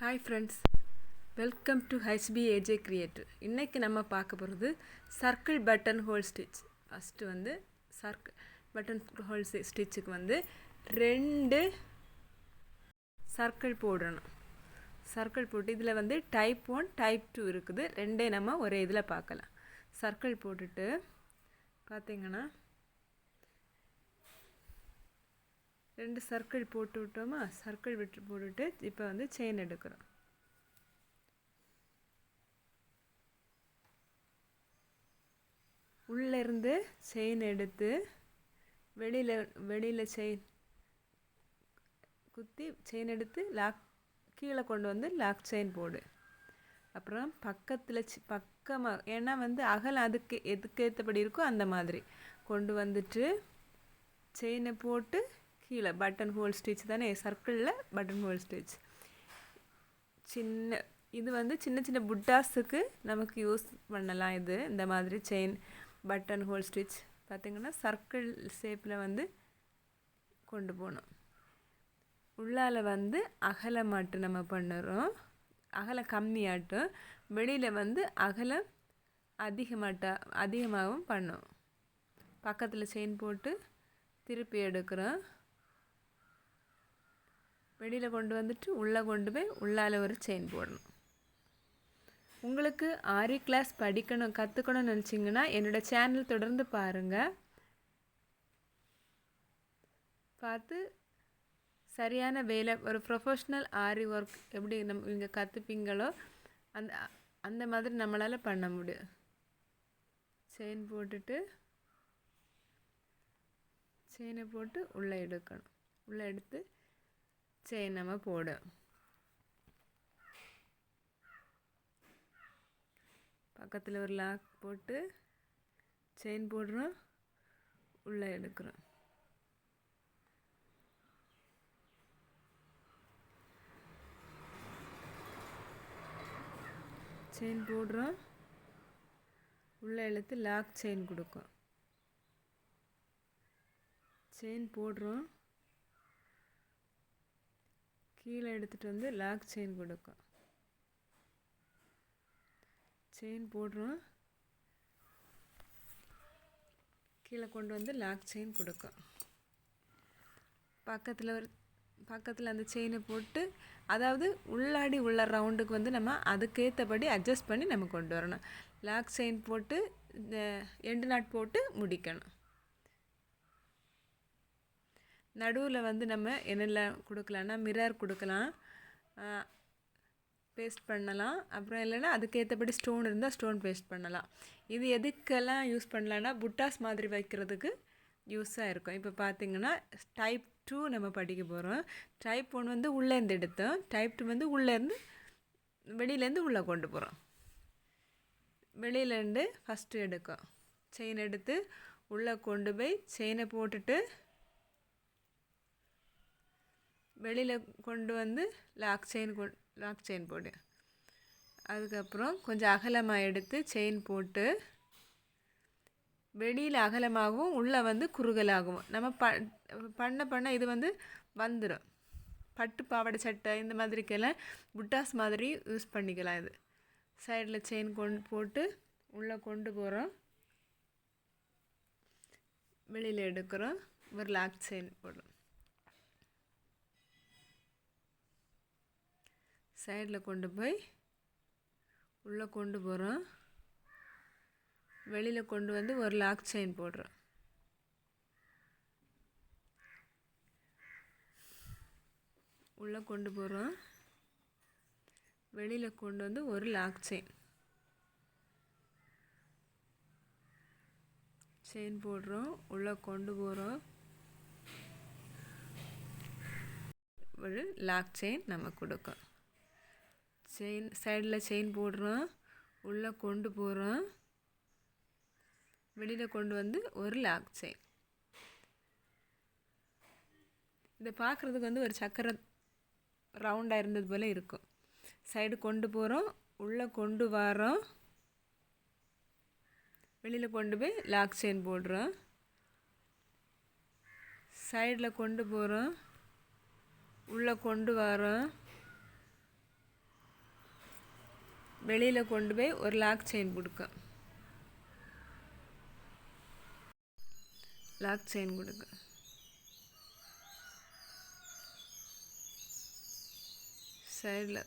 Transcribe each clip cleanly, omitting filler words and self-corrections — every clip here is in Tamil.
Hi friends, welcome to HBAJ creative. இன்றைக்கி நம்ம பார்க்க போகிறது circle button whole stitch. First வந்து சர்க்கிள் பட்டன் ஹோல் ஸ்டிச்சுக்கு வந்து 2 சர்க்கிள் போடணும். சர்க்கிள் போட்டு இதில் வந்து டைப் 1 டைப் 2 இருக்குது. ரெண்டே நம்ம ஒரே இதில் பார்க்கலாம். சர்க்கிள் போட்டுட்டு பார்த்திங்கன்னா 2 சர்க்கிள் போட்டு விட்டோமா, சர்க்கிள் போட்டுட்டு இப்போ வந்து செயின் எடுக்கிறோம். உள்ளேருந்து செயின் எடுத்து வெளியில் செயின் குத்தி செயின் எடுத்து கீழே கொண்டு வந்து லாக் செயின் போடு. அப்புறம் பக்கத்தில் பக்கமாக, ஏன்னா வந்து அகலம் எதுக்கு ஏற்றபடி இருக்கோ அந்த மாதிரி கொண்டு வந்துட்டு செயினை போட்டு கீழே பட்டன் ஹோல் ஸ்டிச் தானே, சர்க்கிளில் பட்டன் ஹோல் ஸ்டிச். இது வந்து சின்ன சின்ன புட்டாஸுக்கு நமக்கு யூஸ் பண்ணலாம். இது இந்த மாதிரி செயின் பட்டன் ஹோல் ஸ்டிச் பார்த்திங்கன்னா சர்க்கிள் ஷேப்பில் வந்து கொண்டு போகணும். உள்ளால் வந்து அகலமாட்டு நம்ம பண்ணுறோம், அகலம் கம்மியாட்டும். வெளியில் வந்து அகலம் அதிகமாகவும் பண்ணோம். பக்கத்தில் செயின் போட்டு திருப்பி எடுக்கிறோம். வெளியில் கொண்டு வந்துட்டு உள்ளே கொண்டு போய் உள்ளால் ஒரு செயின் போடணும். உங்களுக்கு ஆரி கிளாஸ் கற்றுக்கணும்னு நினச்சிங்கன்னா என்னோடய சேனல் தொடர்ந்து பாருங்கள். பார்த்து சரியான வேலை, ஒரு ப்ரொஃபஷ்னல் ஆரி ஒர்க் எப்படி இங்கே கற்றுப்பீங்களோ அந்த மாதிரி நம்மளால் பண்ண முடியும். செயின் போட்டுட்டு செயினை போட்டு உள்ளே எடுக்கணும். உள்ளே எடுத்து செயின் நம்ம போடும். பக்கத்தில் ஒரு லாக் போட்டு செயின் போடுறோம், உள்ளே எடுக்கிறோம். செயின் போடுறோம், உள்ளே இழுத்து லாக் செயின் கொடுக்கும். செயின் போடுறோம், கீழே எடுத்துகிட்டு வந்து லாக் செயின் கொடுக்கும். செயின் போடுறோம், கீழே கொண்டு வந்து லாக் செயின் கொடுக்கும். பக்கத்தில் அந்த செயினை போட்டு, அதாவது உள்ளாடி உள்ள ரவுண்டுக்கு வந்து நம்ம அதுக்கேற்றபடி அட்ஜஸ்ட் பண்ணி நம்ம கொண்டு வரணும். லாக் செயின் போட்டு எண்டு நாட் போட்டு முடிக்கணும். நடுவில் வந்து நம்ம என்னெல்லாம் கொடுக்கலான்னா மிரர் கொடுக்கலாம், பேஸ்ட் பண்ணலாம். அப்புறம் இல்லைன்னா அதுக்கேற்றபடி ஸ்டோன் இருந்தால் ஸ்டோன் பேஸ்ட் பண்ணலாம். இது எதுக்கெல்லாம் யூஸ் பண்ணலான்னா புட்டாஸ் மாதிரி வைக்கிறதுக்கு யூஸாக இருக்கும். இப்போ பார்த்திங்கன்னா டைப் 2 நம்ம படிக்க போகிறோம். டைப் 1 வந்து உள்ளேருந்து எடுத்தோம், டைப் 2 வந்து வெளியிலேருந்து உள்ளே கொண்டு போகிறோம். வெளியிலேருந்து ஃபஸ்ட்டு எடுக்கும். செயின் எடுத்து உள்ளே கொண்டு போய் செயினை போட்டுட்டு வெளியில் கொண்டு வந்து லாக் செயின் போடு. அதுக்கப்புறம் கொஞ்சம் அகலமாக எடுத்து செயின் போட்டு வெளியில் அகலமாகவும் உள்ளே வந்து குறுகலாகவும் நம்ம பண்ண இது வந்து வந்துடும். பட்டு பாவாடை சட்டை இந்த மாதிரிக்கெல்லாம் புட்டாஸ் மாதிரி யூஸ் பண்ணிக்கலாம். இது சைடில் செயின் போட்டு உள்ளே கொண்டு போகிறோம், வெளியில் எடுக்கிறோம், ஒரு லாக் செயின் போடுறோம். சைடில் கொண்டு போய் உள்ளே கொண்டு போகிறோம், வெளியில் கொண்டு வந்து ஒரு லாக் செயின் போடுறோம். உள்ளே கொண்டு போகிறோம், வெளியில் கொண்டு வந்து ஒரு லாக் செயின் போடுறோம், உள்ளே கொண்டு போகிறோம், ஒரு லாக் செயின் நம்ம கொடுக்கும். செயின் சைடில் செயின் போடுறோம், உள்ளே கொண்டு போகிறோம், வெளியில் கொண்டு வந்து ஒரு லாக் செயின். இதை பார்க்குறதுக்கு வந்து ஒரு சக்கரை ரவுண்டாக இருந்தது போல் இருக்கும். சைடு கொண்டு போகிறோம், உள்ளே கொண்டு வரோம், வெளியில் கொண்டு போய் லாக் செயின் போடுறோம். சைடில் கொண்டு போகிறோம், உள்ளே கொண்டு வரோம், வெளியில் கொண்டு போய் ஒரு லாக் செயின் கொடுக்க சைடில்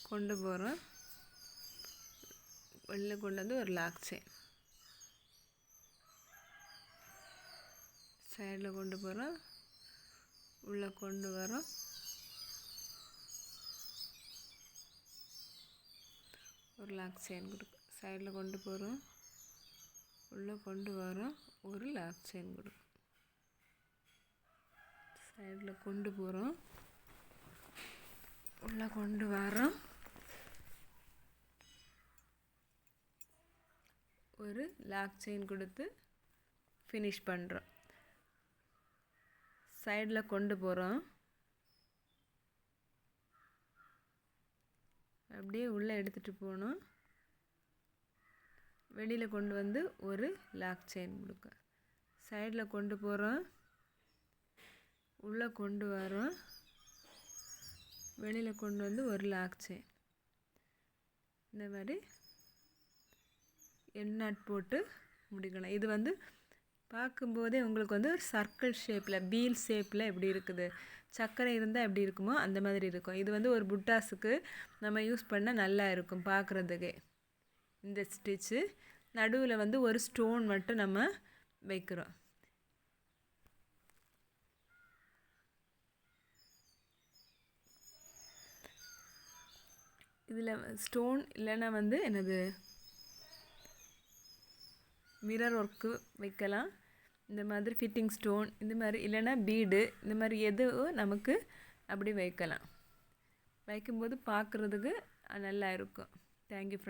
கொண்டு போகிறோம். வெளியில் கொண்டு வந்து ஒரு லாக் செயின் சைடில் கொண்டு போகிறோம். உள்ளே கொண்டு வரோம். ஒரு லாக் செயின் கொடுக்க சைடில் கொண்டு போகிறோம். உள்ளே கொண்டு வரோம். ஒரு லாக் செயின் கொடுக்கும். சைடில் கொண்டு போகிறோம். உள்ளே கொண்டு வரோம். ஒரு லாக் செயின் கொடுத்து ஃபினிஷ் பண்ணுறோம். சைடில் கொண்டு போகிறோம். அப்படியே உள்ளே எடுத்துகிட்டு போகணும். வெளியில் கொண்டு வந்து ஒரு லாக் செயின் கொடுக்க சைடில் கொண்டு போகிறோம். உள்ளே கொண்டு வரோம். வெளியில் கொண்டு வந்து ஒரு லாக் செயின். இந்த மாதிரி எண்ணாட் போட்டு முடிக்கணும். இது வந்து பார்க்கும்போதே உங்களுக்கு வந்து ஒரு சர்க்கிள் ஷேப்பில் பீல் ஷேப்பில் எப்படி இருக்குது, சக்கரை இருந்தால் எப்படி இருக்குமோ அந்த மாதிரி இருக்கும். இது வந்து ஒரு புட்டாஸுக்கு நம்ம யூஸ் பண்ணால் நல்லா இருக்கும் பார்க்குறதுக்கே. இந்த ஸ்டிச்சு நடுவில் வந்து ஒரு ஸ்டோன் மட்டும் நம்ம வைக்கிறோம். இதில் ஸ்டோன் இல்லைன்னா வந்து என்னது மிரர் ஒர்க்கு வைக்கலாம். இந்த மாதிரி ஃபிட்டிங் ஸ்டோன் இந்த மாதிரி இல்லைன்னா பீடு இந்த மாதிரி எதுவும் நமக்கு அப்படி வைக்கலாம். வைக்கும்போது பார்க்குறதுக்கு நல்லா இருக்கும். Thank you friends.